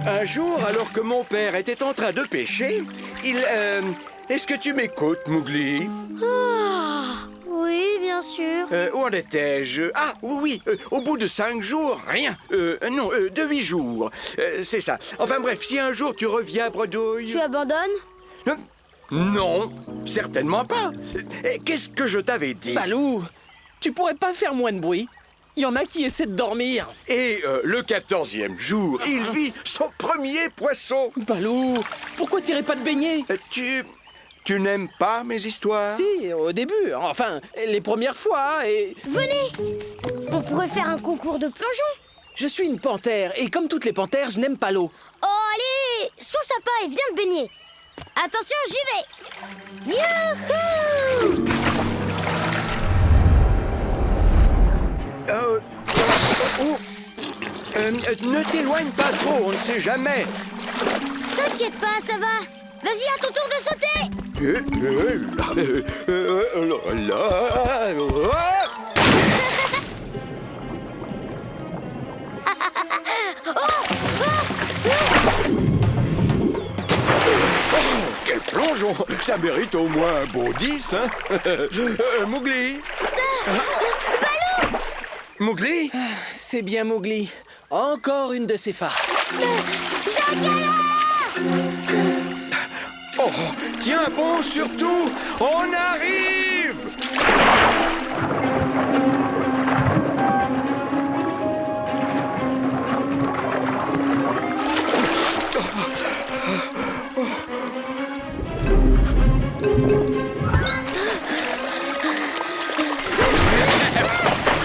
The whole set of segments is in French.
Un jour, alors que mon père était en train de pêcher, Est-ce que tu m'écoutes, Mowgli? Oui, bien sûr. Où en étais-je? Ah, oui, au bout de 5 jours, rien. Non, de 8 jours. C'est ça. Enfin bref, si un jour tu reviens, Bredouille... Tu abandonnes? Non, certainement pas. Qu'est-ce que je t'avais dit? Balou, tu pourrais pas faire moins de bruit? Il y en a qui essaient de dormir. Et le 14e jour, il vit son premier poisson. Balou, pourquoi t'irais pas te baigner? Tu n'aimes pas mes histoires? Si, au début, enfin, les premières fois, et... Venez! On pourrait faire un concours de plongeon. Je suis une panthère, et comme toutes les panthères, je n'aime pas l'eau. Oh, allez! Sois sympa et viens te baigner. Attention, j'y vais! Youhou! Ne t'éloigne pas trop, on ne sait jamais. T'inquiète pas, ça va. Vas-y, à ton tour de sauter. Quel plongeon! Ça mérite au moins un beau 10, hein? Mowgli? Mowgli? C'est bien Mowgli. Encore une de ces farces. Oh, tiens bon surtout! On arrive!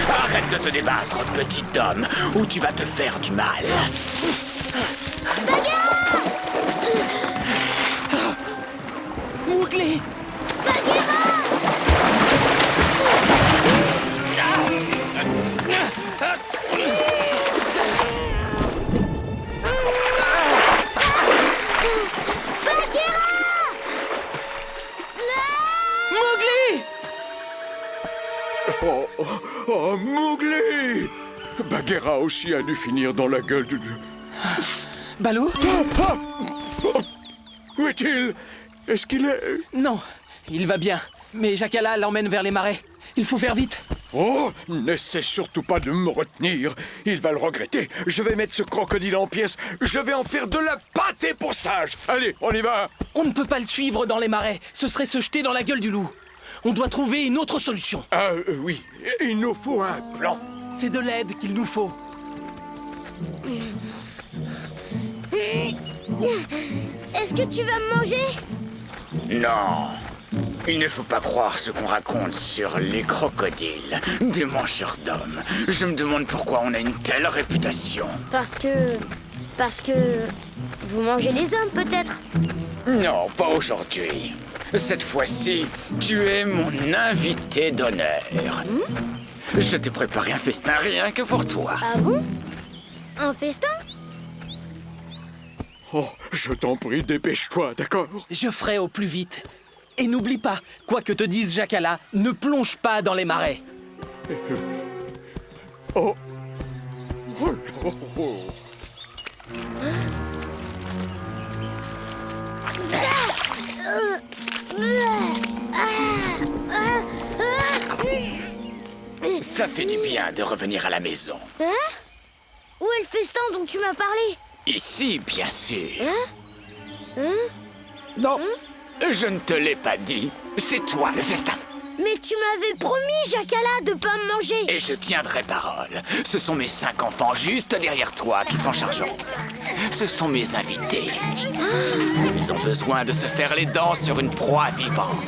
Arrête de te débattre, petit homme, ou tu vas te faire du mal. Mowgli! Mowgli! Oh, Mowgli! Bagheera aussi a dû finir dans la gueule du... Balou? Où est-il? Est-ce qu'il est... Non, il va bien. Mais Jackala l'emmène vers les marais. Il faut faire vite. Oh, n'essaie surtout pas de me retenir. Il va le regretter. Je vais mettre ce crocodile en pièces. Je vais en faire de la pâté pour sage. Allez, on y va. On ne peut pas le suivre dans les marais. Ce serait se jeter dans la gueule du loup. On doit trouver une autre solution. Ah, oui. Il nous faut un plan. C'est de l'aide qu'il nous faut. Est-ce que tu vas me manger? Non, il ne faut pas croire ce qu'on raconte sur les crocodiles, des mangeurs d'hommes. Je me demande pourquoi on a une telle réputation. Parce que vous mangez les hommes, peut-être. Non, pas aujourd'hui. Cette fois-ci, tu es mon invité d'honneur. Je t'ai préparé un festin rien que pour toi. Ah bon? Un festin? Oh, je t'en prie, dépêche-toi, d'accord? Je ferai au plus vite. Et n'oublie pas, quoi que te dise Jackala, ne plonge pas dans les marais. Oh. Oh, oh, oh. Ça fait du bien de revenir à la maison. Hein? Où est le festin dont tu m'as parlé? Ici, bien sûr. Hein? Non, je ne te l'ai pas dit. C'est toi le festin. Mais tu m'avais promis, Jackala, de pas me manger. Et je tiendrai parole. Ce sont mes 5 enfants juste derrière toi qui s'en chargeront. Ce sont mes invités. Ils ont besoin de se faire les dents sur une proie vivante.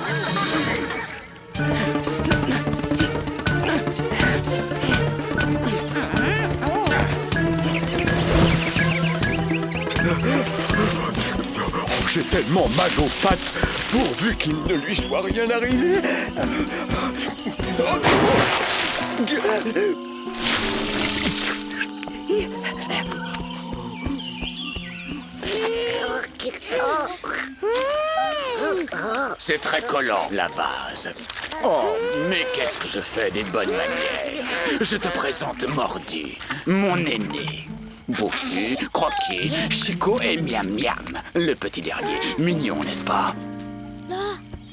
J'ai tellement mal aux pattes, pourvu qu'il ne lui soit rien arrivé. C'est très collant, la vase. Oh, mais qu'est-ce que je fais des bonnes manières. Je te présente Mordu, mon aîné. Bouffu, Croquis, Chico et Miam Miam. Le petit dernier. Mignon, n'est-ce pas?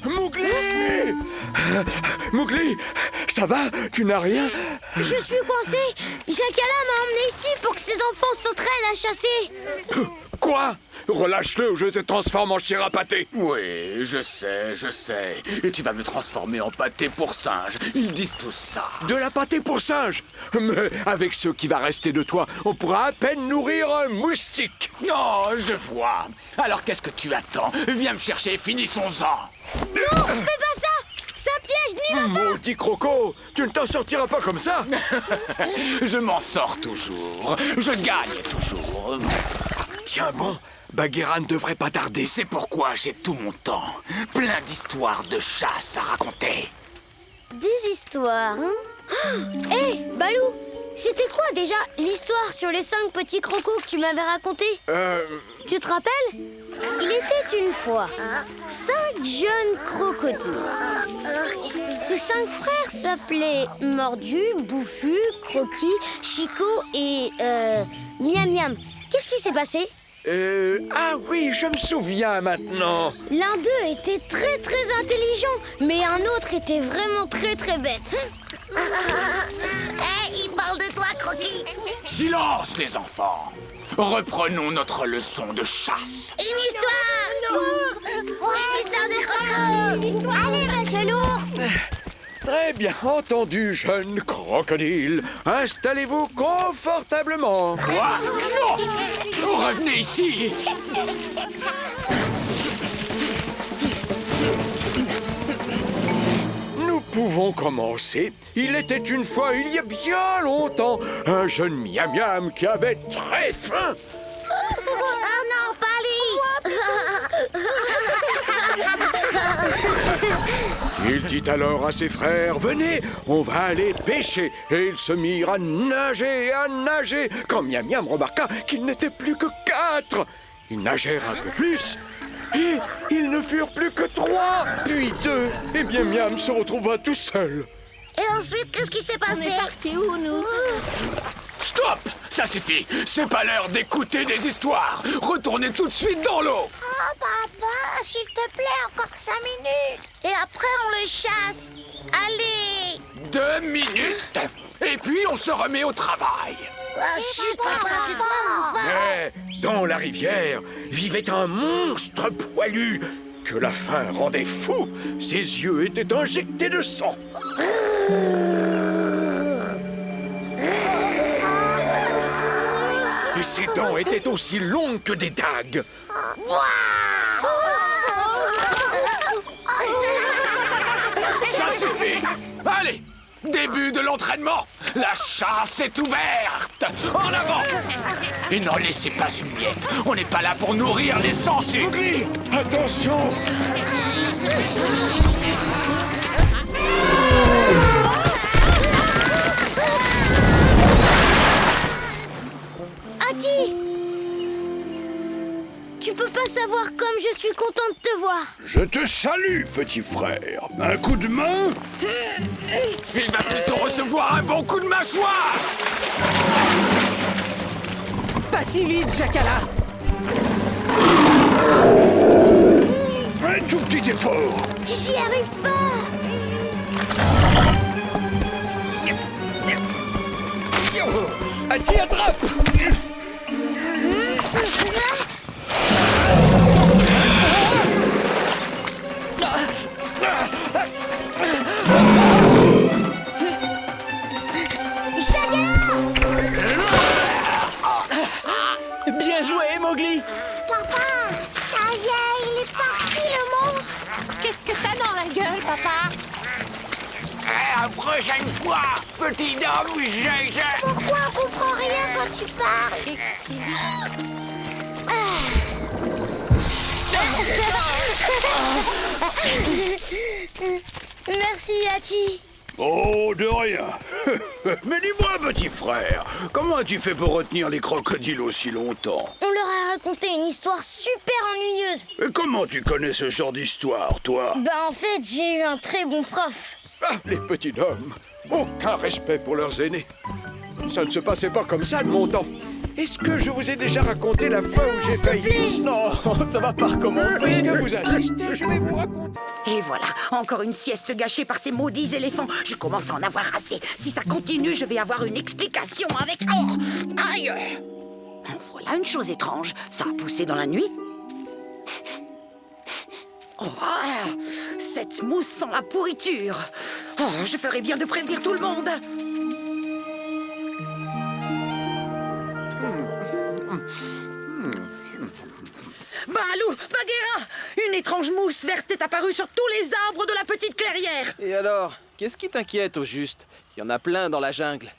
Mowgli! Mowgli, ça va? Tu n'as rien? Je suis coincé. Jackala m'a emmené ici pour que ses enfants s'entraînent à chasser. Quoi? Relâche-le ou je te transforme en chair à pâté. Oui, je sais. Et tu vas me transformer en pâté pour singe. Ils disent tout ça. De la pâté pour singe. Mais avec ce qui va rester de toi, on pourra à peine nourrir un moustique. Oh, je vois. Alors qu'est-ce que tu attends? Viens me chercher et finissons-en. Non, fais pas ça. Ça piège, n'y va pas. Maudit Croco, tu ne t'en sortiras pas comme ça. Je m'en sors toujours. Je gagne toujours. Tiens bon, Bagheera ne devrait pas tarder. C'est pourquoi j'ai tout mon temps. Plein d'histoires de chasse à raconter. Des histoires, hein? Hé, Balou, c'était quoi déjà l'histoire sur les 5 petits crocos que tu m'avais raconté? Tu te rappelles? Il était une fois 5 jeunes crocodiles. Ces 5 frères s'appelaient Mordu, Bouffu, Croquis, Chico et Miam Miam. Qu'est-ce qui s'est passé? Ah oui, je me souviens maintenant. L'un d'eux était très très intelligent, mais un autre était vraiment très très bête. Il parle de toi, Croquis. Silence, les enfants. Reprenons notre leçon de chasse. Une histoire. Une histoire de crocos. Allez, monsieur l'ours. Très bien entendu, jeune crocodile. Installez-vous confortablement. Quoi? Non! Revenez ici. Nous pouvons commencer. Il était une fois, il y a bien longtemps, un jeune Miam Miam qui avait très faim. Oh non, pas lui. Il dit alors à ses frères, venez, on va aller pêcher. Et ils se mirent à nager, quand Miam Miam remarqua qu'ils n'étaient plus que 4. Ils nagèrent un peu plus, et ils ne furent plus que 3, puis 2. Et Miam Miam se retrouva tout seul. Et ensuite, qu'est-ce qui s'est passé? On est parti où, nous? Stop! Ça suffit. C'est pas l'heure d'écouter des histoires. Retournez tout de suite dans l'eau. Oh, papa, s'il te plaît, encore 5 minutes. Et après, on le chasse. Allez. 2 minutes. Et puis on se remet au travail. Chut, papa. Mais dans la rivière vivait un monstre poilu que la faim rendait fou. Ses yeux étaient injectés de sang. Et ses dents étaient aussi longues que des dagues. Ça suffit. Allez, début de l'entraînement. La chasse est ouverte. En avant. Et n'en laissez pas une miette. On n'est pas là pour nourrir les sangsues. Mowgli, attention! Hati! Tu peux pas savoir comme je suis contente de te voir. Je te salue, petit frère. Un coup de main? Il va plutôt recevoir un bon coup de mâchoire. Pas si vite, Jackala. Un tout petit effort. J'y arrive pas. Hati, attrape! Bien joué, Mowgli. Papa, ça y est, il est parti, le monstre. Qu'est-ce que t'as dans la gueule, papa? La prochaine fois, petit homme, Pourquoi on comprend rien quand tu parles? Merci, Hati. Oh, de rien. Mais dis-moi, petit frère, comment as-tu fait pour retenir les crocodiles aussi longtemps? On leur a raconté une histoire super ennuyeuse. Et comment tu connais ce genre d'histoire, toi? En fait, j'ai eu un très bon prof. Ah, les petits hommes, aucun respect pour leurs aînés. Ça ne se passait pas comme ça de mon temps. Est-ce que je vous ai déjà raconté la fois où j'ai failli... Non, ça va pas recommencer. Puisque vous insistez, je vais vous raconter. Et voilà, encore une sieste gâchée par ces maudits éléphants. Je commence à en avoir assez. Si ça continue, je vais avoir une explication avec... Oh, aïe! Voilà une chose étrange. Ça a poussé dans la nuit. Oh, cette mousse sent la pourriture. Oh, je ferais bien de prévenir tout le monde. Balou, Bagheera, une étrange mousse verte est apparue sur tous les arbres de la petite clairière. Et alors, qu'est-ce qui t'inquiète au juste? Il y en a plein dans la jungle.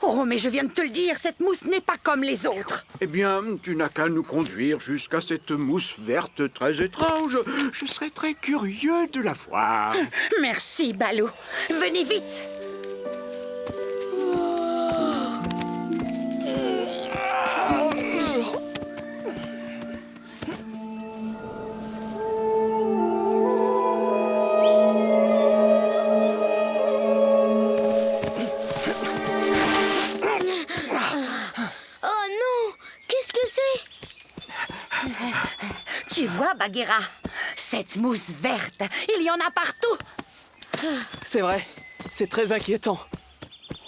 Oh, mais je viens de te le dire, cette mousse n'est pas comme les autres. Eh bien, tu n'as qu'à nous conduire jusqu'à cette mousse verte très étrange. Je serais très curieux de la voir. Merci, Balou. Venez vite. Oh non! Qu'est-ce que c'est? Tu vois, Bagheera, cette mousse verte, il y en a partout. C'est vrai, c'est très inquiétant.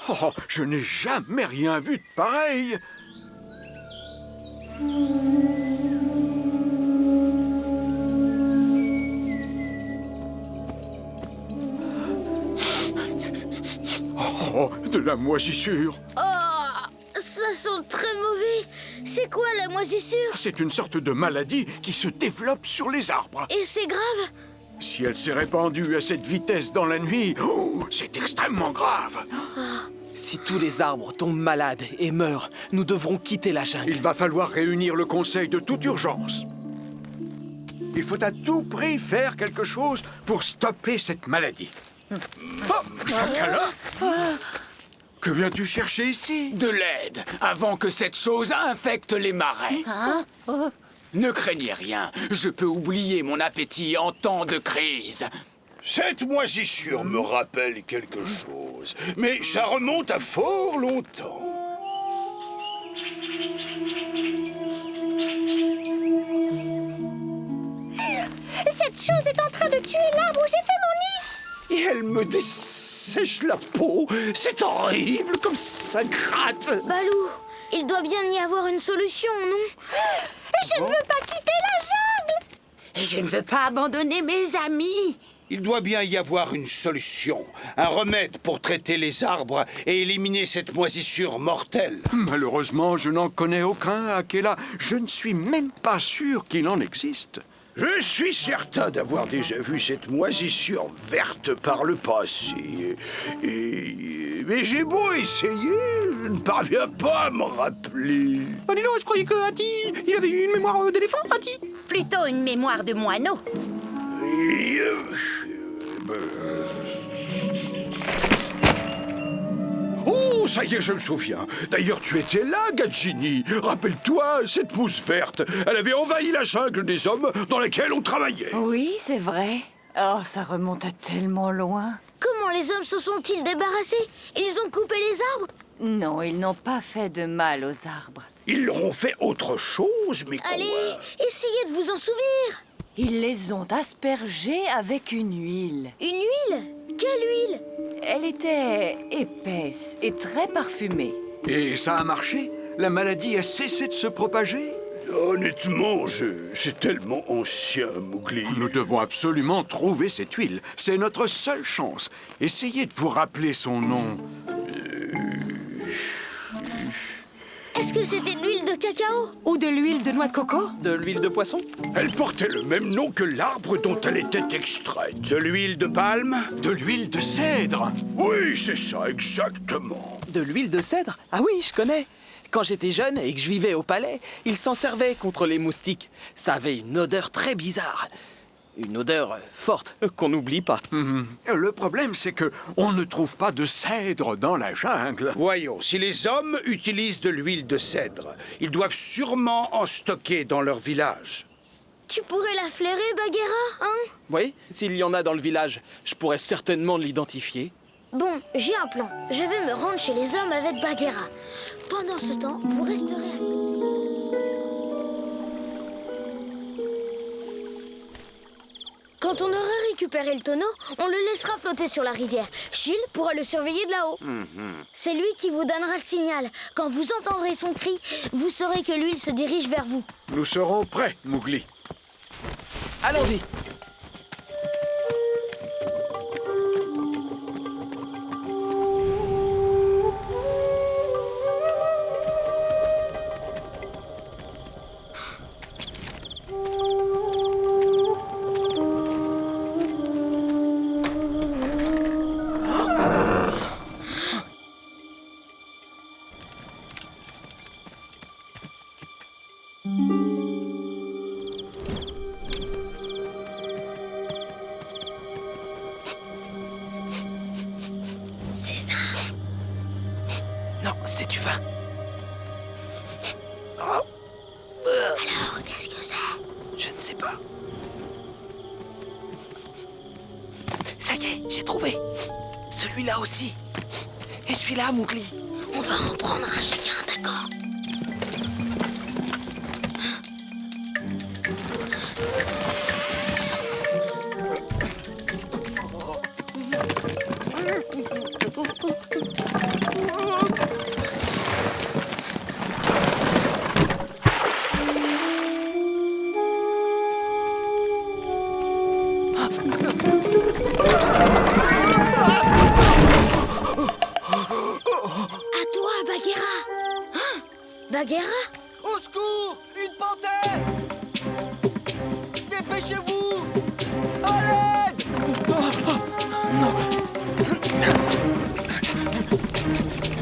Oh, je n'ai jamais rien vu de pareil. Oh, de la moisissure. Oh! Ça sent très mauvais! C'est quoi la moisissure? C'est une sorte de maladie qui se développe sur les arbres. Et c'est grave? Si elle s'est répandue à cette vitesse dans la nuit, oh, c'est extrêmement grave. Si tous les arbres tombent malades et meurent, nous devrons quitter la jungle. Il va falloir réunir le conseil de toute urgence. Il faut à tout prix faire quelque chose pour stopper cette maladie. Oh, Chakala! Que viens-tu chercher ici? De l'aide, avant que cette chose infecte les marais. Ne craignez rien, je peux oublier mon appétit en temps de crise. Cette moisissure me rappelle quelque chose, mais ça remonte à fort longtemps. Cette chose est en train de tuer l'arbre où j'ai fait mon nid. Et elle me dessèche la peau. C'est horrible, comme ça gratte. Balou, il doit bien y avoir une solution, non? Je ne veux pas quitter la jungle. Je ne veux pas abandonner mes amis. Il doit bien y avoir une solution, un remède pour traiter les arbres et éliminer cette moisissure mortelle. Malheureusement, je n'en connais aucun, Akela. Je ne suis même pas sûr qu'il en existe. Je suis certain d'avoir déjà vu cette moisissure verte par le passé. Mais j'ai beau essayer, je ne parviens pas à me rappeler. Oh, dis donc, je croyais que Hati, il avait eu une mémoire d'éléphant, Hati. Plutôt une mémoire de moineau. Oh, ça y est, je me souviens. D'ailleurs, tu étais là, Gadjini. Rappelle-toi, cette mousse verte, elle avait envahi la jungle des hommes dans laquelle on travaillait. Oui, c'est vrai. Oh, ça remonte à tellement loin. Comment les hommes se sont-ils débarrassés? Ils ont coupé les arbres? Non, ils n'ont pas fait de mal aux arbres. Ils leur ont fait autre chose, mais quoi? Allez, essayez de vous en souvenir. Ils les ont aspergés avec une huile. Une huile? Quelle huile? Elle était épaisse et très parfumée. Et ça a marché? La maladie a cessé de se propager? Honnêtement, c'est tellement ancien, Mowgli. Nous devons absolument trouver cette huile. C'est notre seule chance. Essayez de vous rappeler son nom. Est-ce que c'était de l'huile de cacao? Ou de l'huile de noix de coco? De l'huile de poisson? Elle portait le même nom que l'arbre dont elle était extraite. De l'huile de palme? De l'huile de cèdre. Oui, c'est ça, exactement. De l'huile de cèdre? Ah oui, je connais. Quand j'étais jeune et que je vivais au palais, ils s'en servaient contre les moustiques. Ça avait une odeur très bizarre. Une odeur forte qu'on n'oublie pas. Le problème, c'est que on ne trouve pas de cèdre dans la jungle. Voyons, si les hommes utilisent de l'huile de cèdre, ils doivent sûrement en stocker dans leur village. Tu pourrais la flairer, Bagheera, hein? Oui, s'il y en a dans le village, je pourrais certainement l'identifier. Bon, j'ai un plan. Je vais me rendre chez les hommes avec Bagheera. Pendant ce temps, vous resterez à côté. Quand on aura récupéré le tonneau, on le laissera flotter sur la rivière. Chil pourra le surveiller de là-haut. C'est lui qui vous donnera le signal. Quand vous entendrez son cri, vous saurez que l'huile se dirige vers vous. Nous serons prêts, Mowgli. Allons-y. C'est ça. Non, c'est du vin. Alors, qu'est-ce que c'est? Je ne sais pas. Ça y est, j'ai trouvé. Celui-là aussi. Et celui-là, Mowgli. On va en prendre un chacun, d'accord? À toi, Bagheera. Hein? Bagheera? Au secours! Une panthère! Dépêchez-vous! À l'aide!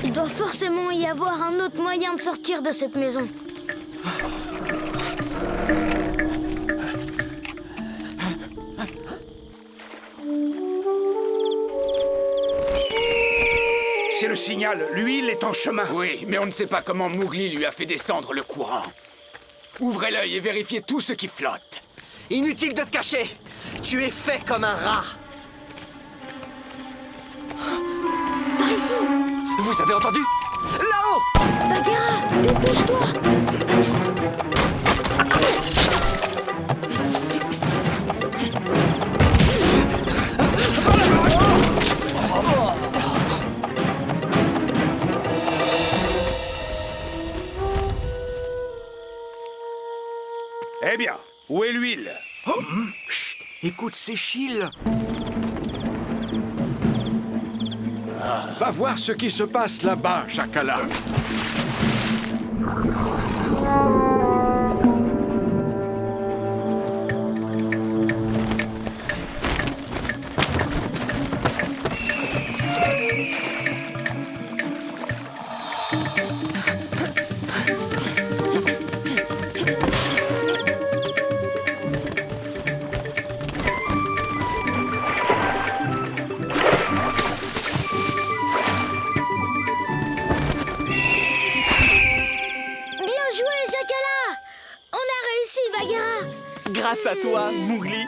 Il doit forcément y avoir un autre moyen de sortir de cette maison. C'est le signal, l'huile est en chemin. Oui, mais on ne sait pas comment Mowgli lui a fait descendre le courant. Ouvrez l'œil et vérifiez tout ce qui flotte. Inutile de te cacher! Tu es fait comme un rat! Par ici! Vous avez entendu? Là-haut! Bagheera, dépêche-toi! Eh bien, où est l'huile? Chut, écoute, c'est Chil. Va voir ce qui se passe là-bas, Chakala. Grâce à toi, Mowgli.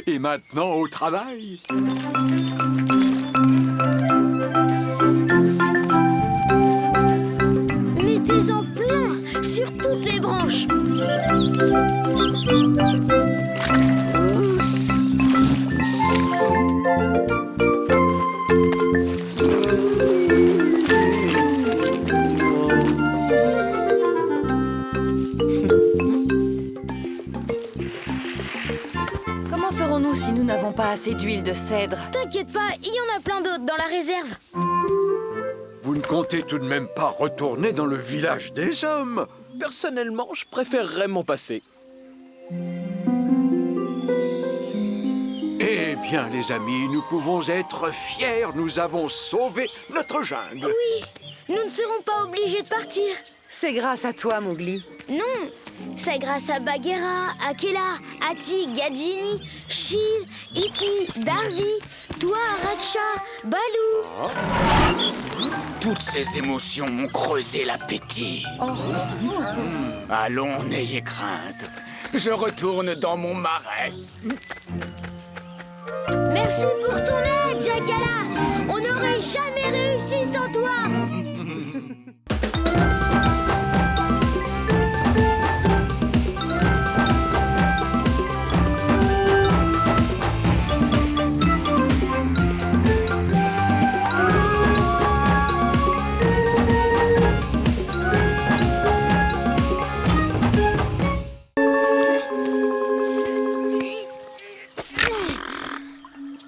Et maintenant, au travail. Mettez-en plein sur toutes les branches. Comment ferons-nous si nous n'avons pas assez d'huile de cèdre? T'inquiète pas, il y en a plein d'autres dans la réserve. Vous ne comptez tout de même pas retourner dans le village des hommes? Personnellement, je préférerais m'en passer. Eh bien, les amis, nous pouvons être fiers. Nous avons sauvé notre jungle. Oui, nous ne serons pas obligés de partir. C'est grâce à toi, Mowgli. Non, c'est grâce à Bagheera, Akela, Ati, Gadjini, Shil, Iki, Darzi, toi, Raksha, Baloo. Toutes ces émotions m'ont creusé l'appétit. Allons, n'ayez crainte. Je retourne dans mon marais. Merci pour ton aide, Jakala. On n'aurait jamais réussi sans toi.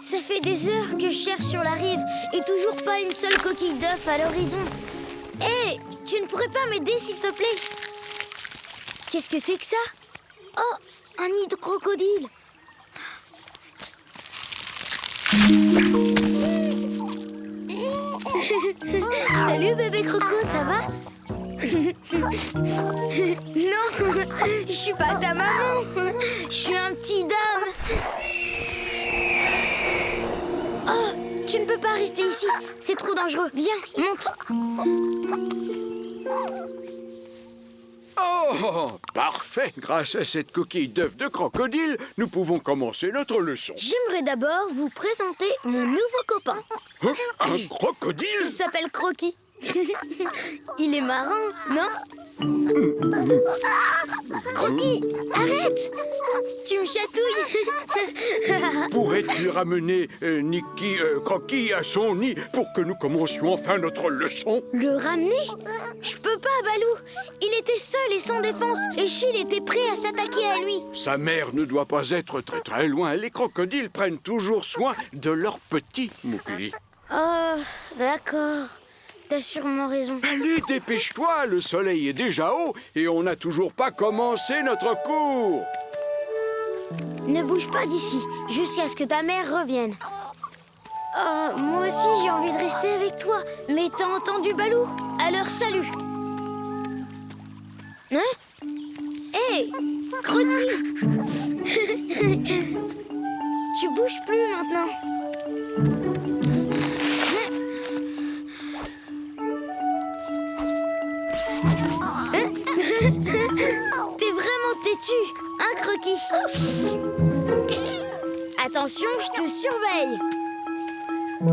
Ça fait des heures que je cherche sur la rive et toujours pas une seule coquille d'œuf à l'horizon. Hé, tu ne pourrais pas m'aider s'il te plaît? Qu'est-ce que c'est que ça? Oh, un nid de crocodile. Salut bébé croco, ça va? Non, je suis pas ta maman. Je suis un petit dame. Oh, tu ne peux pas rester ici. C'est trop dangereux. Viens, monte. Oh, parfait. Grâce à cette coquille d'œuf de crocodile, nous pouvons commencer notre leçon. J'aimerais d'abord vous présenter mon nouveau copain. Hein, un crocodile? Il s'appelle Croquis. Il est marrant, non? Croquis, arrête! Tu me chatouilles. Pourrais-tu ramener Croquis à son nid pour que nous commencions enfin notre leçon? Le ramener? Je peux pas, Balou. Il était seul et sans défense. Et Shil était prêt à s'attaquer à lui. Sa mère ne doit pas être très très loin. Les crocodiles prennent toujours soin de leurs petits, Mowgli. Oh, d'accord. T'as sûrement raison. Allez, dépêche-toi, le soleil est déjà haut et on n'a toujours pas commencé notre cours. Ne bouge pas d'ici, jusqu'à ce que ta mère revienne. Oh, moi aussi j'ai envie de rester avec toi. Mais t'as entendu Balou? Alors salut. Hein? Hé, Croquis. Tu bouges plus maintenant. T'es vraiment têtu, hein, Croquis? Attention, je te surveille. Oh,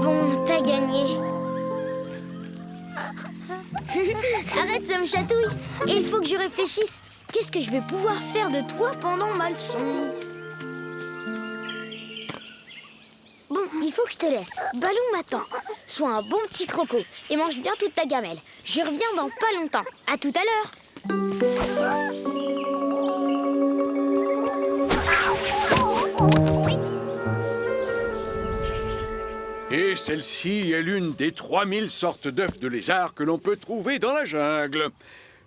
bon, t'as gagné. Arrête, ça me chatouille. Et il faut que je réfléchisse. Qu'est-ce que je vais pouvoir faire de toi pendant ma leçon? Bon, il faut que je te laisse. Balou m'attend. Sois un bon petit croco et mange bien toute ta gamelle. Je reviens dans pas longtemps. À tout à l'heure. Et celle-ci est l'une des 3000 sortes d'œufs de lézard que l'on peut trouver dans la jungle.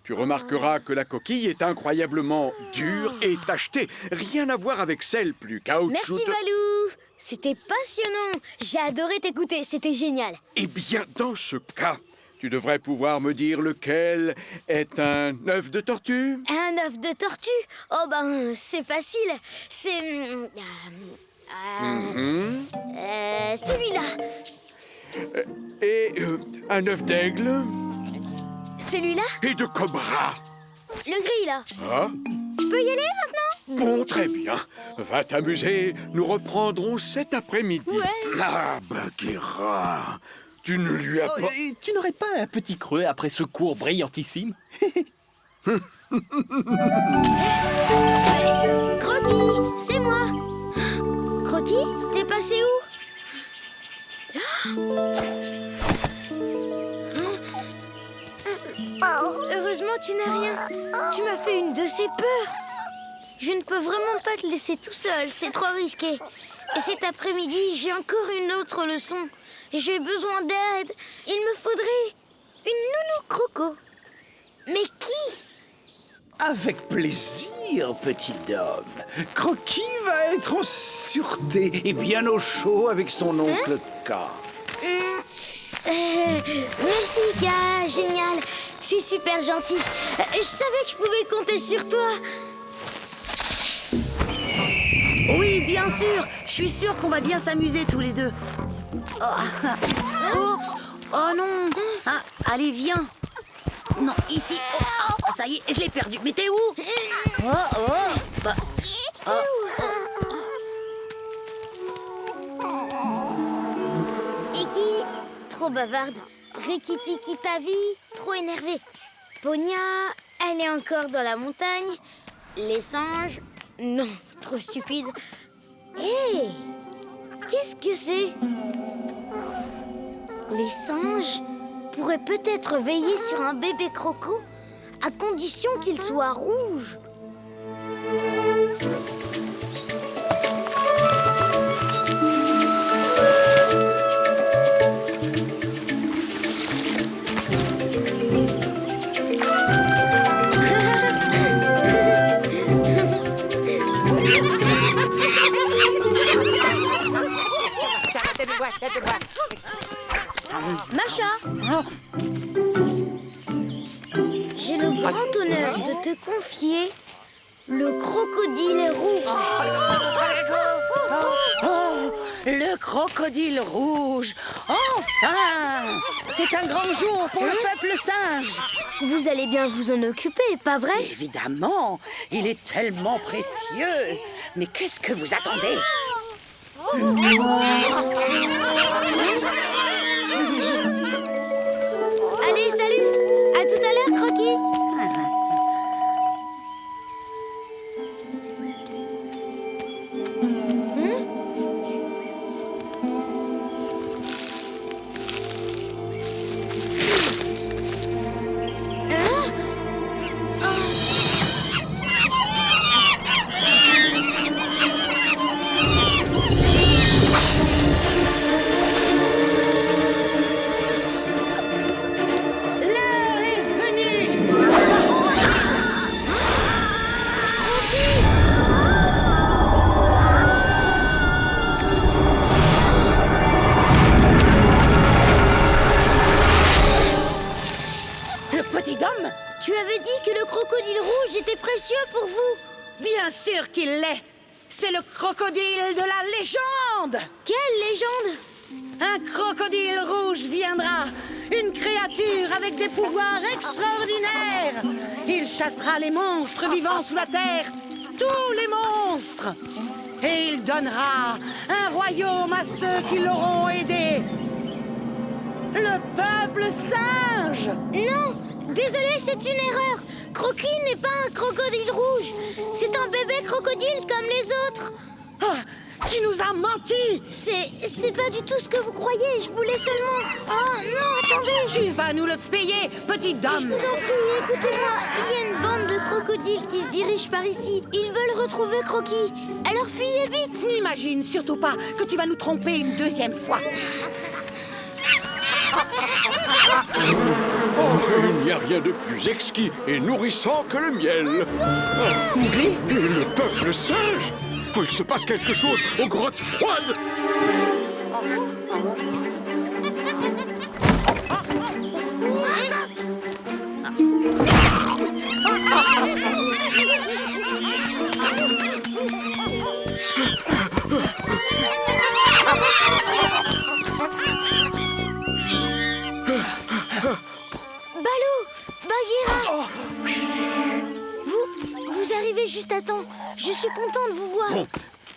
Tu remarqueras que la coquille est incroyablement dure et tachetée. Rien à voir avec celle plus caoutchouteux. Merci Balou. C'était passionnant. J'ai adoré t'écouter. C'était génial. Eh bien, dans ce cas, tu devrais pouvoir me dire lequel est un œuf de tortue? Un œuf de tortue? Oh ben, c'est facile. C'est... celui-là. Et un œuf d'aigle? Celui-là? Et de cobra? Le gris, là. Ah? Je peux y aller maintenant? Bon, très bien. Va t'amuser. Nous reprendrons cet après-midi. Ouais. Ah, Bagheera, tu ne lui as pas... Tu n'aurais pas un petit creux après ce cours brillantissime? Croquis, c'est moi. Croquis, t'es passé où? Heureusement, tu n'as rien. Tu m'as fait une de ces peurs. Je ne peux vraiment pas te laisser tout seul, c'est trop risqué. Et cet après-midi, j'ai encore une autre leçon. J'ai besoin d'aide. Il me faudrait une nounou croco. Mais qui? Avec plaisir, petit homme. Croquis va être en sûreté et bien au chaud avec son oncle K. Merci, Ika, génial. C'est super gentil. Je savais que je pouvais compter sur toi. Oui, bien sûr. Je suis sûre qu'on va bien s'amuser tous les deux. Oh, oups. Oh non. Ah, allez, viens. Non, ici. Oh, ah, ça y est, je l'ai perdu. Mais t'es où? Bah, Iki, trop bavarde. Rikitiki Tavi, trop énervée. Ponia, elle est encore dans la montagne. Les singes, non, trop stupide. Hé, qu'est-ce que c'est? Les singes pourraient peut-être veiller sur un bébé croco à condition qu'il soit rouge. Masha, j'ai le grand honneur de te confier le crocodile rouge. Oh, le crocodile rouge. Enfin! C'est un grand jour pour le peuple singe. Vous allez bien vous en occuper, pas vrai? Évidemment, il est tellement précieux. Mais qu'est-ce que vous attendez? Allez, salut! À tout à l'heure, Croquis! Tu avais dit que le crocodile rouge était précieux pour vous. Bien sûr qu'il l'est. C'est le crocodile de la légende. Quelle légende? Un crocodile rouge viendra. Une créature avec des pouvoirs extraordinaires. Il chassera les monstres vivant sous la terre. Tous les monstres. Et il donnera un royaume à ceux qui l'auront aidé. Le peuple singe. Non! Désolé, c'est une erreur. Croquis n'est pas un crocodile rouge. C'est un bébé crocodile comme les autres. Ah, tu nous as menti. C'est pas du tout ce que vous croyez. Je voulais seulement... Oh non, attendez. Tu vas nous le payer, petit Je homme. vous en prie, écoutez-moi. Il y a une bande de crocodiles qui se dirige par ici. Ils veulent retrouver Croquis. Alors fuyez vite. N'imagine surtout pas que tu vas nous tromper une deuxième fois. Oh, il n'y a rien de plus exquis et nourrissant que le miel. Mougli? Et le peuple singe. Oh, il se passe quelque chose aux grottes froides. Vous arrivez juste à temps. Je suis content de vous voir. Bon,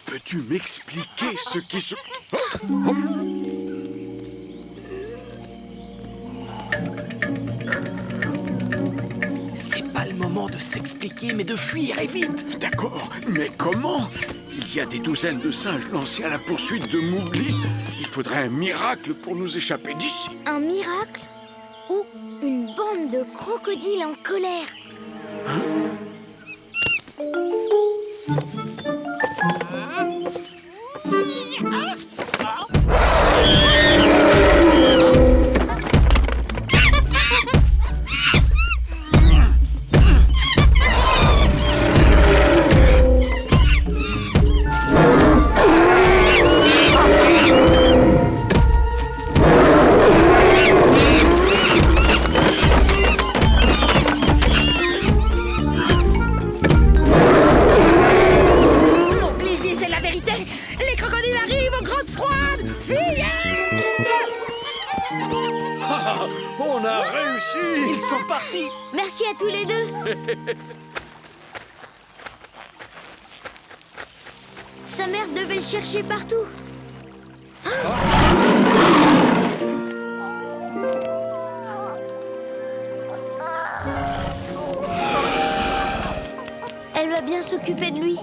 peux-tu m'expliquer ce qui se... C'est pas le moment de s'expliquer, mais de fuir, et vite! D'accord, mais comment? Il y a des douzaines de singes lancés à la poursuite de Mougli. Il faudrait un miracle pour nous échapper d'ici. Un miracle? Ou une bande de crocodiles en colère? On a réussi! Ils sont partis. Merci à tous les deux. Sa mère devait le chercher partout. Elle va bien s'occuper de lui.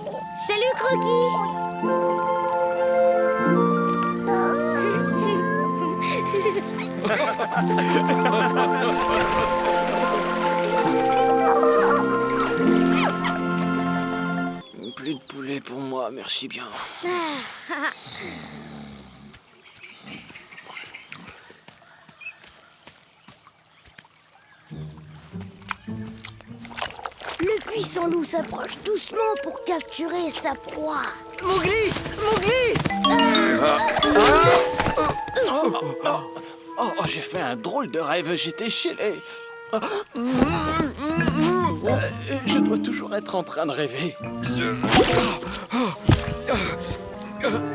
Salut, Croquis! Plus de poulet pour moi, merci bien. Le puissant loup s'approche doucement pour capturer sa proie. Mowgli! Oh, j'ai fait un drôle de rêve, j'étais chez les... je dois toujours être en train de rêver.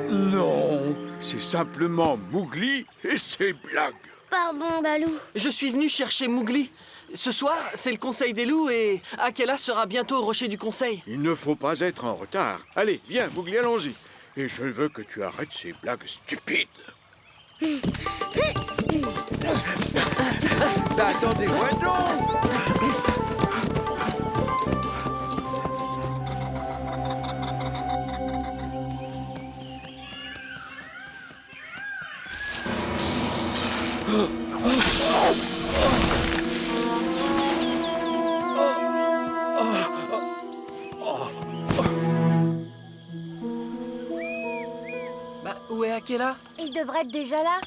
Non, c'est simplement Mowgli et ses blagues. Pardon, Balou. Je suis venu chercher Mowgli. Ce soir, c'est le Conseil des loups et Akela sera bientôt au rocher du Conseil. Il ne faut pas être en retard. Allez, viens, Mowgli, allons-y. Et je veux que tu arrêtes ces blagues stupides. Attendez-moi donc! Où est Akela? Il devrait être déjà là.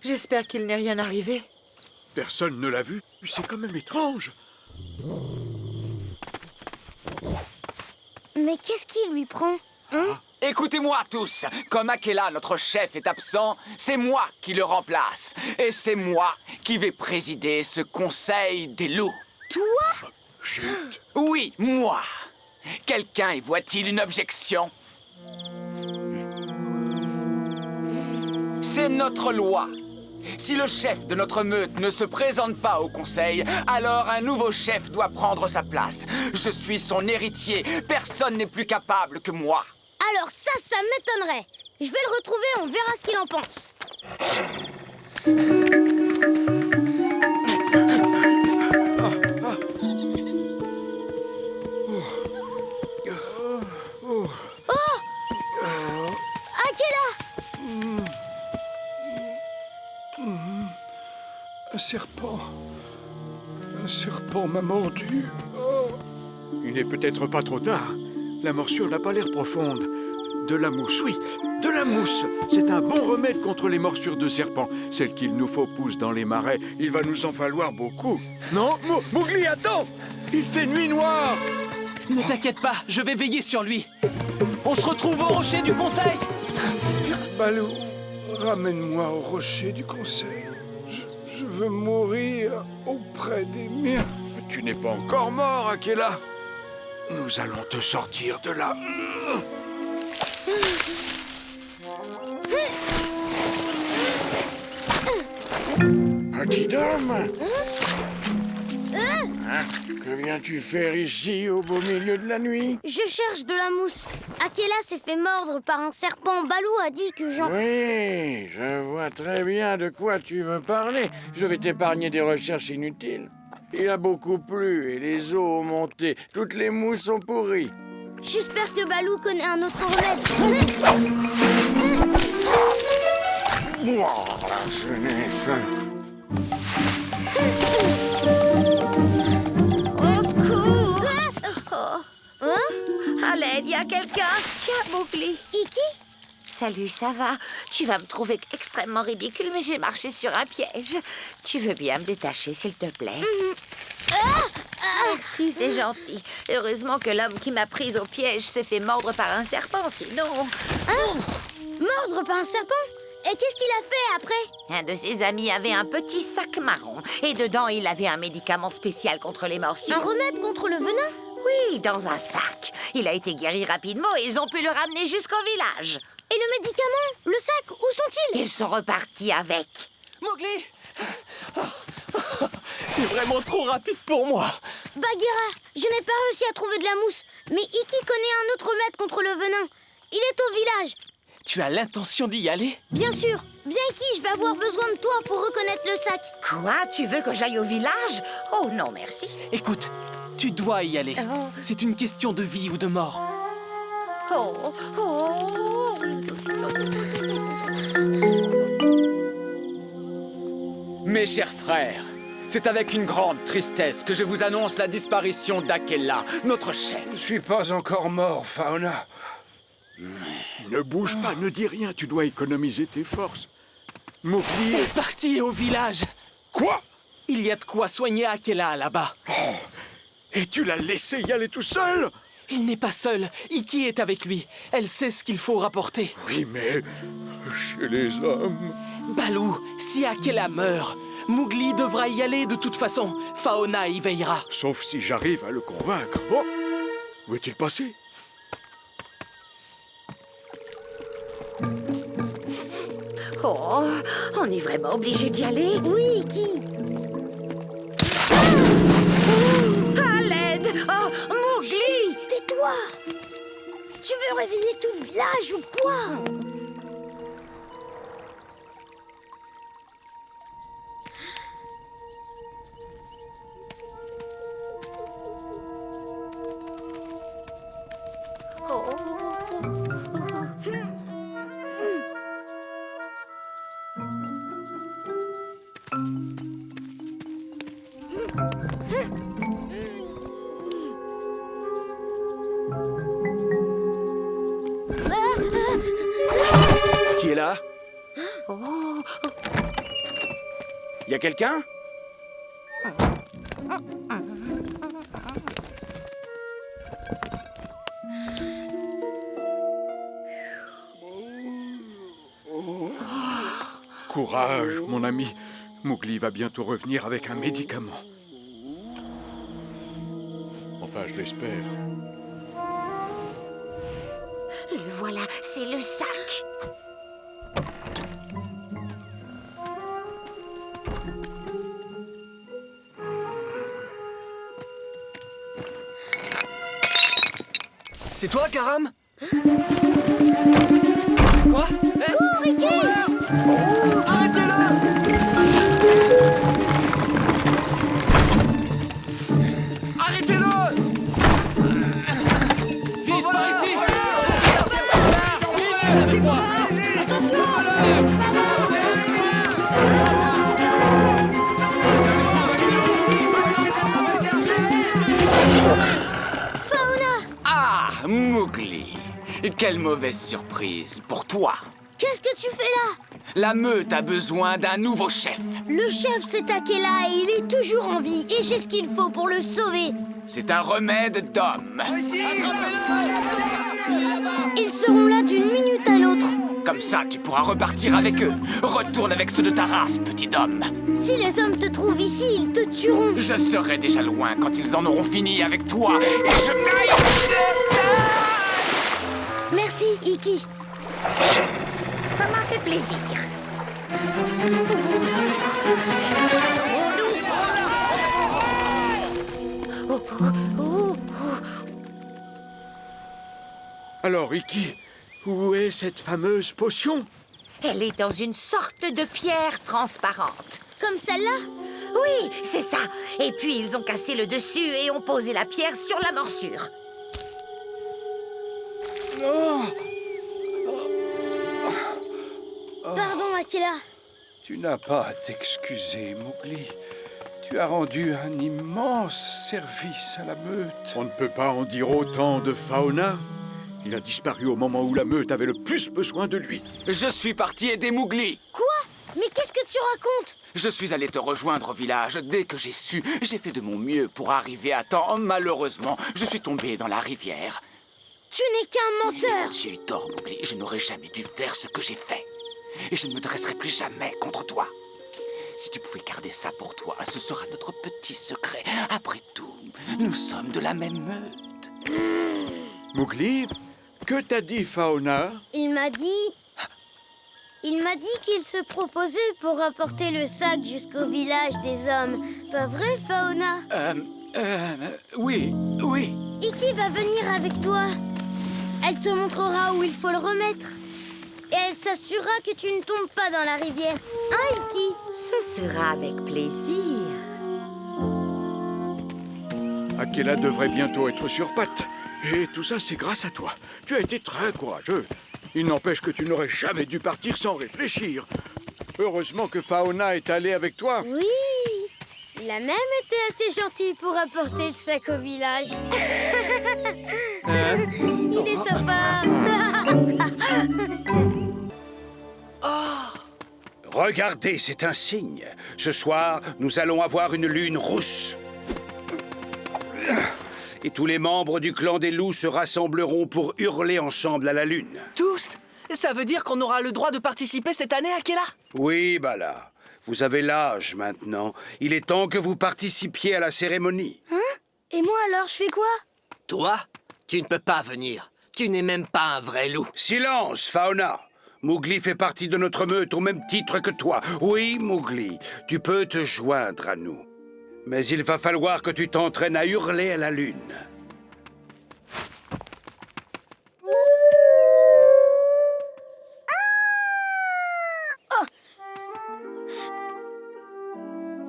J'espère qu'il n'est rien arrivé. Personne ne l'a vu. C'est quand même étrange. Mais qu'est-ce qui lui prend? Écoutez-moi tous, comme Akela, notre chef, est absent, c'est moi qui le remplace. Et c'est moi qui vais présider ce conseil des loups. Toi? Chut. Oui, moi. Quelqu'un y voit-il une objection? C'est notre loi. Si le chef de notre meute ne se présente pas au conseil, alors un nouveau chef doit prendre sa place. Je suis son héritier. Personne n'est plus capable que moi. Alors ça m'étonnerait. Je vais le retrouver, on verra ce qu'il en pense. Akela! Un serpent. Un serpent m'a mordu. Il n'est peut-être pas trop tard. La morsure n'a pas l'air profonde. De la mousse, oui, de la mousse. C'est un bon remède contre les morsures de serpent. Celle qu'il nous faut pousse dans les marais. Il va nous en falloir beaucoup. Non, Mowgli, attends! Il fait nuit noire! Ne t'inquiète pas, je vais veiller sur lui. On se retrouve au rocher du Conseil. Balou, ramène-moi au rocher du conseil. Je veux mourir auprès des miens. Tu n'es pas encore mort, Akela. Nous allons te sortir de là. Petit homme, que viens-tu faire ici au beau milieu de la nuit? Je cherche de la mousse. Akela s'est fait mordre par un serpent. Balou a dit que j'en... Oui, je vois très bien de quoi tu veux parler. Je vais t'épargner des recherches inutiles. Il a beaucoup plu et les eaux ont monté. Toutes les mousses sont pourries. J'espère que Balou connaît un autre remède. Ouah, la jeunesse. Au secours! Hein? À l'aide, y a quelqu'un? Tiens, Mowgli. Iki? Salut, ça va? Tu vas me trouver extrêmement ridicule, mais j'ai marché sur un piège. Tu veux bien me détacher, s'il te plaît? Merci, c'est gentil. Heureusement que l'homme qui m'a prise au piège s'est fait mordre par un serpent, sinon... Mordre par un serpent? Et qu'est-ce qu'il a fait après? Un de ses amis avait un petit sac marron. Et dedans, il avait un médicament spécial contre les morsures. Un remède contre le venin? Oui, dans un sac. Il a été guéri rapidement et ils ont pu le ramener jusqu'au village. Et le médicament? Le sac? Où sont-ils? Ils sont repartis avec. Mowgli! T'es vraiment trop rapide pour moi. Bagheera, je n'ai pas réussi à trouver de la mousse, mais Iki connaît un autre remède contre le venin. Il est au village. Tu as l'intention d'y aller? Bien sûr. Viens Iki, je vais avoir besoin de toi pour reconnaître le sac. Quoi? Tu veux que j'aille au village? Oh non, merci. Écoute, tu dois y aller. Oh. C'est une question de vie ou de mort. Oh, oh. Mes chers frères, c'est avec une grande tristesse que je vous annonce la disparition d'Akela, notre chef. Je suis pas encore mort, Fauna. Ne bouge pas, ne dis rien, tu dois économiser tes forces. Mowgli est parti au village. Quoi? Il y a de quoi soigner Akela là-bas. Et tu l'as laissé y aller tout seul? Il n'est pas seul. Iki est avec lui. Elle sait ce qu'il faut rapporter. Oui, mais chez les hommes... Balou, si Akela meurt, Mowgli devra y aller de toute façon. Fauna y veillera. Sauf si j'arrive à le convaincre. Oh! Où est-il passé? Oh, on est vraiment obligé d'y aller? Oui, Iki. À l'aide! Oh, Mowgli! Tais-toi. Tu veux réveiller tout le village ou quoi? Qui est là? Y a quelqu'un? Courage, mon ami. Mowgli va bientôt revenir avec un médicament. Enfin, je l'espère. Le voilà, c'est le sac. C'est toi, Karam? Quoi? Cours, Iki! Arrêtez-le! Vite, par ici! Fauna! Ah, Mowgli! Quelle mauvaise surprise pour toi! Qu'est-ce que tu fais là? La meute a besoin d'un nouveau chef. Le chef, c'est Akela et il est toujours en vie. Et j'ai ce qu'il faut pour le sauver. C'est un remède d'homme. Ils seront là d'une minute à l'autre. Comme ça, tu pourras repartir avec eux. Retourne avec ceux de ta race, petit homme. Si les hommes te trouvent ici, ils te tueront. Je serai déjà loin quand ils en auront fini avec toi. Et je... Merci, Iki. Ça m'a fait plaisir. Oh, oh, oh, oh. Alors, Iki, où est cette fameuse potion? Elle est dans une sorte de pierre transparente. Comme celle-là? Oui, c'est ça. Et puis ils ont cassé le dessus et ont posé la pierre sur la morsure. Pardon, Akela. Tu n'as pas à t'excuser, Mowgli. Tu as rendu un immense service à la meute. On ne peut pas en dire autant de Fauna. Il a disparu au moment où la meute avait le plus besoin de lui. Je suis parti aider Mowgli. Quoi? Mais qu'est-ce que tu racontes? Je suis allé te rejoindre au village dès que j'ai su. J'ai fait de mon mieux pour arriver à temps. Malheureusement, je suis tombé dans la rivière. Tu n'es qu'un menteur. J'ai eu tort, Mowgli. Je n'aurais jamais dû faire ce que j'ai fait. Et je ne me dresserai plus jamais contre toi. Si tu pouvais garder ça pour toi, ce sera notre petit secret. Après tout, nous sommes de la même meute. Mowgli, que t'a dit Fauna? Il m'a dit... Il m'a dit qu'il se proposait pour apporter le sac jusqu'au village des hommes. Pas vrai, Fauna? Oui. Iki va venir avec toi. Elle te montrera où il faut le remettre. Et elle s'assurera que tu ne tombes pas dans la rivière. Hein, Iki? Ce sera avec plaisir. Akela devrait bientôt être sur pattes. Et tout ça, c'est grâce à toi. Tu as été très courageux. Il n'empêche que tu n'aurais jamais dû partir sans réfléchir. Heureusement que Fauna est allée avec toi. Oui. Il a même été assez gentil pour apporter le sac au village. Il est sympa. Regardez, c'est un signe. Ce soir, nous allons avoir une lune rousse. Et tous les membres du clan des loups se rassembleront pour hurler ensemble à la lune. Tous? Ça veut dire qu'on aura le droit de participer cette année, Akela? Oui, Bala. Vous avez l'âge maintenant. Il est temps que vous participiez à la cérémonie. Hein? Et moi alors, je fais quoi? Toi, tu ne peux pas venir. Tu n'es même pas un vrai loup. Silence, Fauna. Mowgli fait partie de notre meute au même titre que toi. Oui, Mowgli, tu peux te joindre à nous. Mais il va falloir que tu t'entraînes à hurler à la lune.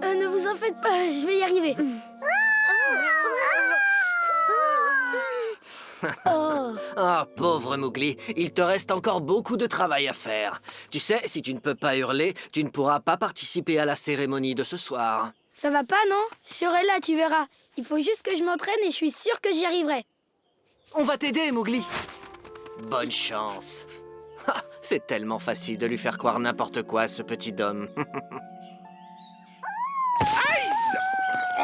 Ne vous en faites pas, je vais y arriver. Ah, pauvre Mowgli, il te reste encore beaucoup de travail à faire. Tu sais, si tu ne peux pas hurler, tu ne pourras pas participer à la cérémonie de ce soir. Ça va pas, non? Je serai là, tu verras. Il faut juste que je m'entraîne et je suis sûre que j'y arriverai. On va t'aider, Mowgli. Bonne chance. Ah, c'est tellement facile de lui faire croire n'importe quoi, ce petit homme.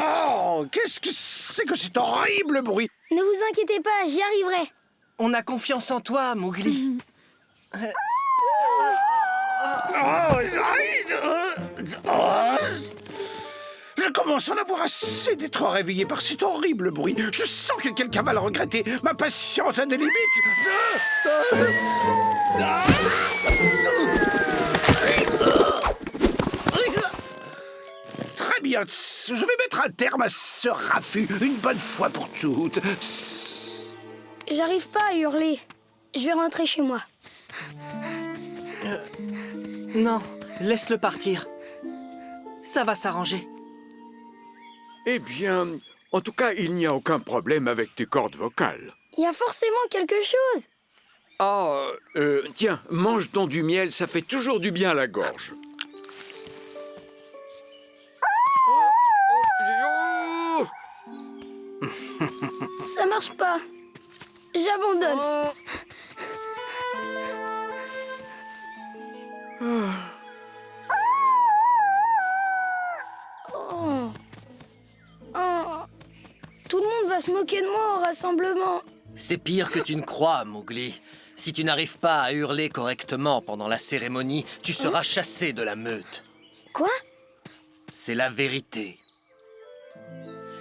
Oh, qu'est-ce que c'est que cet horrible bruit? Ne vous inquiétez pas, j'y arriverai. On a confiance en toi, Mowgli. Je commence à en avoir assez d'être réveillé par cet horrible bruit. Je sens que quelqu'un va le regretter. Ma patience a des limites. Très bien, je vais mettre un terme à ce raffut une bonne fois pour toutes. J'arrive pas à hurler. Je vais rentrer chez moi. Non, laisse-le partir. Ça va s'arranger. Eh bien, en tout cas, il n'y a aucun problème avec tes cordes vocales. Il y a forcément quelque chose. Ah, tiens, mange donc du miel, ça fait toujours du bien à la gorge. Ça marche pas. J'abandonne. Tout le monde va se moquer de moi au rassemblement. C'est pire que tu ne crois, Mowgli. Si tu n'arrives pas à hurler correctement pendant la cérémonie, tu seras chassé de la meute. Quoi? C'est la vérité.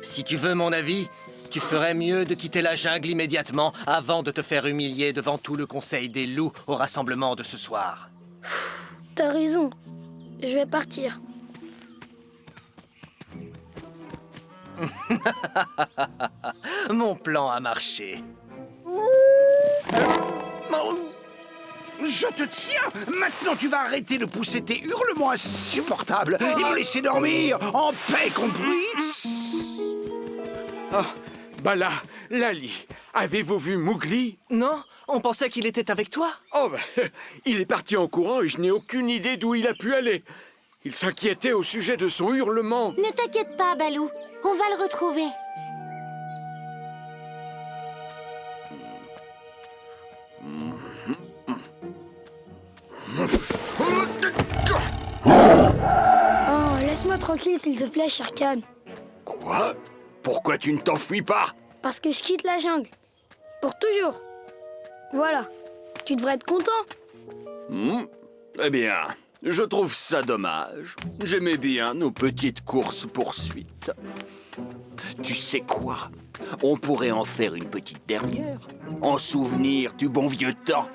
Si tu veux mon avis, tu ferais mieux de quitter la jungle immédiatement avant de te faire humilier devant tout le conseil des loups au rassemblement de ce soir. T'as raison. Je vais partir. Mon plan a marché. Je te tiens! Maintenant, tu vas arrêter de pousser tes hurlements insupportables et me laisser dormir en paix, compris? Ah, Bala, Lali, avez-vous vu Mowgli? Non, on pensait qu'il était avec toi. Oh, il est parti en courant et je n'ai aucune idée d'où il a pu aller. Il s'inquiétait au sujet de son hurlement. Ne t'inquiète pas, Balou. On va le retrouver. Oh, laisse-moi tranquille, s'il te plaît, Shere Khan. Quoi? Pourquoi tu ne t'enfuis pas? Parce que je quitte la jungle. Pour toujours. Voilà. Tu devrais être content. Eh bien, je trouve ça dommage. J'aimais bien nos petites courses-poursuites. Tu sais quoi? On pourrait en faire une petite dernière, en souvenir du bon vieux temps.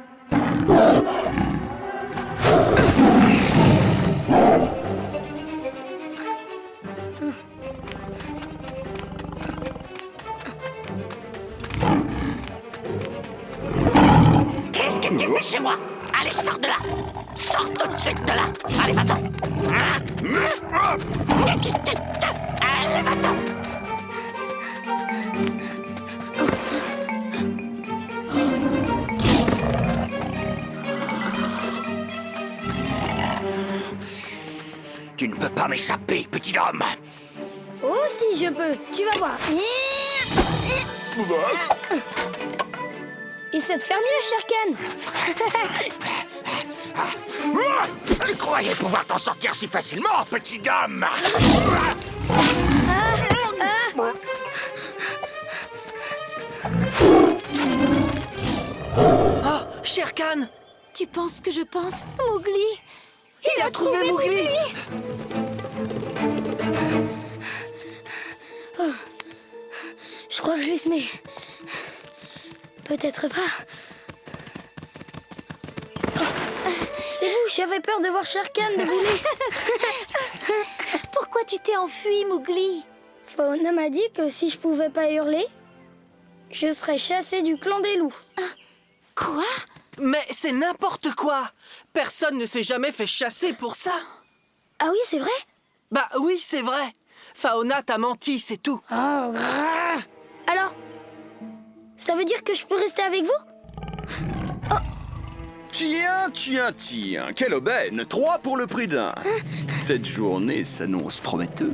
Lâchez-moi. Allez, sors de là. Sors tout de suite de là. Allez, va-t'en. Allez, va-t'en. Tu ne peux pas m'échapper, petit homme. Oh si, je peux. Tu vas voir. Et ça te fait mieux, Shere Khan. Tu croyais pouvoir t'en sortir si facilement, petit homme? Oh, Shere Khan! Tu penses que je pense, Mowgli? Il a trouvé Mowgli! Oh. Je crois que je l'ai semé. Peut-être pas. Oh. C'est vous, j'avais peur de voir Shere Khan débouler. Pourquoi tu t'es enfui, Mowgli? Fauna m'a dit que si je pouvais pas hurler, je serais chassé du clan des loups. Quoi? Mais c'est n'importe quoi! Personne ne s'est jamais fait chasser pour ça! Ah oui, c'est vrai? Bah oui, c'est vrai! Fauna t'a menti, c'est tout! Oh. Alors, ça veut dire que je peux rester avec vous? Tiens, tiens, tiens, quelle aubaine! 3 pour le prix d'un. Cette journée s'annonce prometteuse.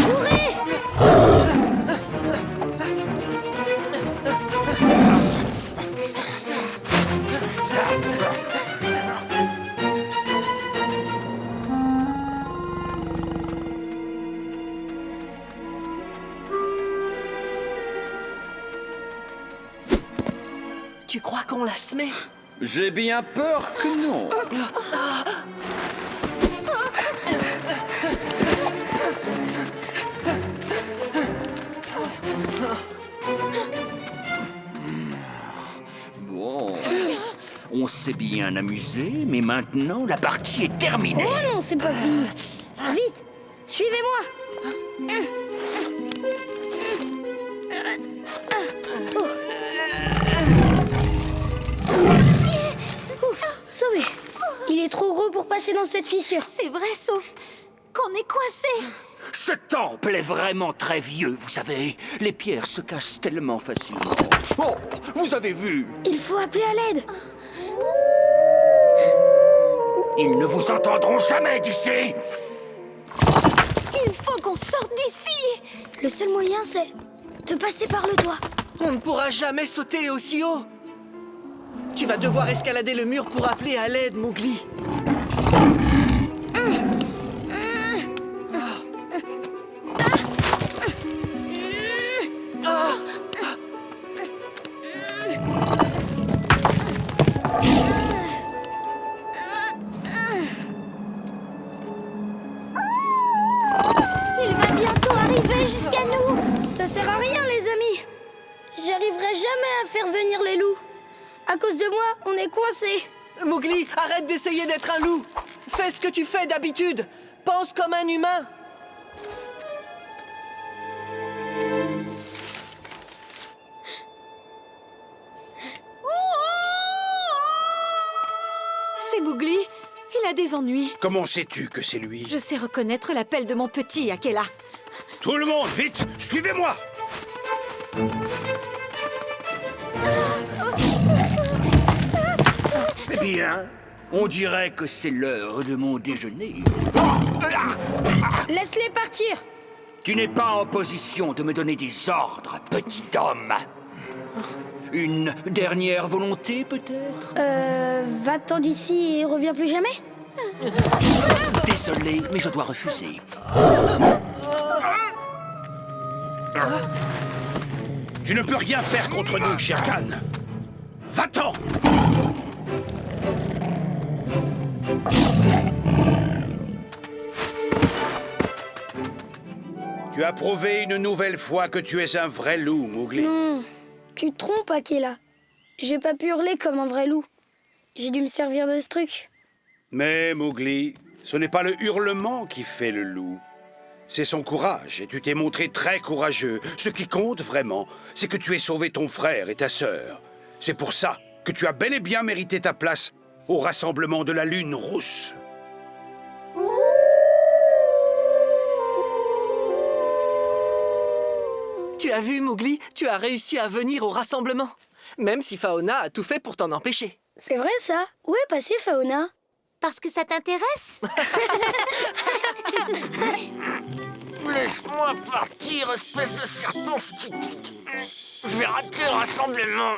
Courez! Tu crois qu'on l'a semé? J'ai bien peur que non. Bon, on s'est bien amusé, mais maintenant la partie est terminée. Oh non, c'est pas fini. Vite, suivez-moi. Ouf, sauvé. Il est trop gros pour passer dans cette fissure. C'est vrai, sauf qu'on est coincé. Ce temple est vraiment très vieux, vous savez. Les pierres se cassent tellement facilement. Oh, vous avez vu? Il faut appeler à l'aide. Ils ne vous entendront jamais d'ici. Il faut qu'on sorte d'ici. Le seul moyen, c'est de passer par le toit. On ne pourra jamais sauter aussi haut! Tu vas devoir escalader le mur pour appeler à l'aide, Mowgli. Il va bientôt arriver jusqu'à nous. Ça sert à rien, les amis. J'arriverai jamais à faire venir les loups. À cause de moi, on est coincés. Mowgli, arrête d'essayer d'être un loup! Fais ce que tu fais d'habitude! Pense comme un humain! C'est Mowgli. Il a des ennuis. Comment sais-tu que c'est lui? Je sais reconnaître l'appel de mon petit Akela. Tout le monde, vite, suivez-moi! Eh bien, on dirait que c'est l'heure de mon déjeuner. Laisse-les partir. Tu n'es pas en position de me donner des ordres, petit homme. Une dernière volonté, peut-être? Va-t'en d'ici et reviens plus jamais. Désolé, mais je dois refuser. Tu ne peux rien faire contre nous, Shere Khan. Va-t'en! Tu as prouvé une nouvelle fois que tu es un vrai loup, Mowgli. Non, tu te trompes, Akela. J'ai pas pu hurler comme un vrai loup. J'ai dû me servir de ce truc. Mais, Mowgli, ce n'est pas le hurlement qui fait le loup. C'est son courage, et tu t'es montré très courageux. Ce qui compte vraiment, c'est que tu aies sauvé ton frère et ta sœur. C'est pour ça que tu as bel et bien mérité ta place au rassemblement de la Lune rousse. Tu as vu, Mowgli? Tu as réussi à venir au rassemblement. Même si Fauna a tout fait pour t'en empêcher. C'est vrai ça. Où est passée Fauna? Parce que ça t'intéresse? Laisse-moi partir, espèce de serpent stupide. Je vais rater le rassemblement.